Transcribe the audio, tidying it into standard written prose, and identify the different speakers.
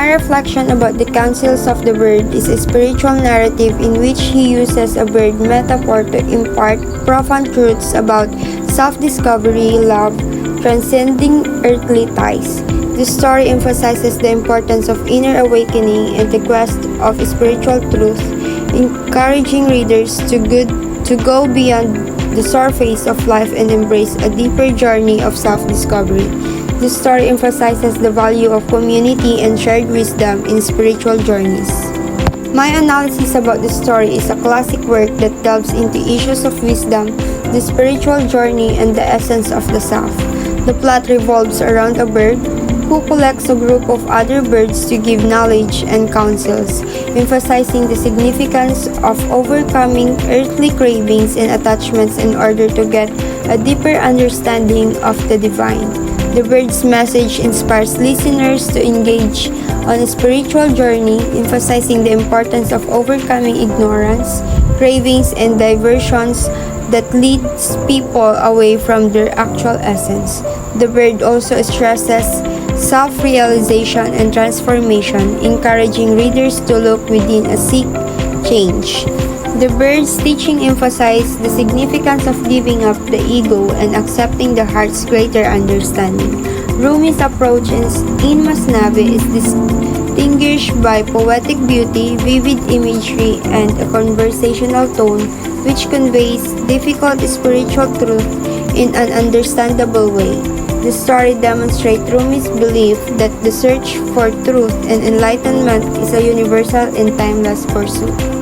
Speaker 1: My reflection about the counsels of the bird is a spiritual narrative in which he uses a bird metaphor to impart profound truths about self-discovery, love, transcending earthly ties. The story emphasizes the importance of inner awakening and the quest of spiritual truth, encouraging readers to go beyond the surface of life and embrace a deeper journey of self-discovery. The story emphasizes the value of community and shared wisdom in spiritual journeys. My analysis about the story is a classic work that delves into issues of wisdom, the spiritual journey, and the essence of the self. The plot revolves around a bird who collects a group of other birds to give knowledge and counsels, emphasizing the significance of overcoming earthly cravings and attachments in order to get a deeper understanding of the divine. The bird's message inspires listeners to engage on a spiritual journey, emphasizing the importance of overcoming ignorance, cravings, and diversions that leads people away from their actual essence. The bird also stresses self-realization and transformation, encouraging readers to look within and seek change. The bird's teaching emphasizes the significance of giving up the ego and accepting the heart's greater understanding. Rumi's approach in Masnavi is distinguished by poetic beauty, vivid imagery, and a conversational tone which conveys difficult spiritual truth in an understandable way. The story demonstrates Rumi's belief that the search for truth and enlightenment is a universal and timeless pursuit.